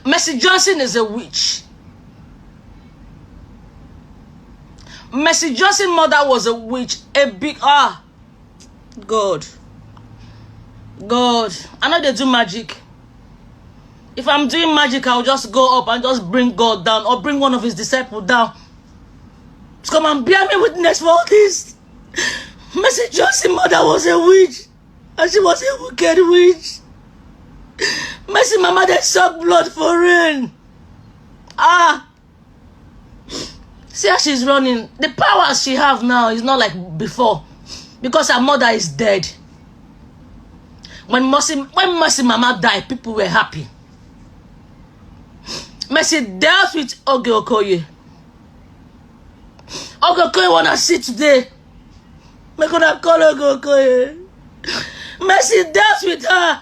Mercy Johnson is a witch. Mercy Johnson's mother was a witch. A big God. I know they do magic. If I'm doing magic, I'll just go up and just bring God down or bring one of his disciples down. Just come and bear me witness for all this. Mercy Johnson's mother was a witch. And she was a wicked witch. Mercy mama, they suck blood for rain. See how she's running. The power she have now is not like before. Because her mother is dead. When Mercy mama died, people were happy. Mercy dealt with Oge Okoye. Oge Okoye wanna see today. Make her call Oge Okoye. Mercy dealt with her.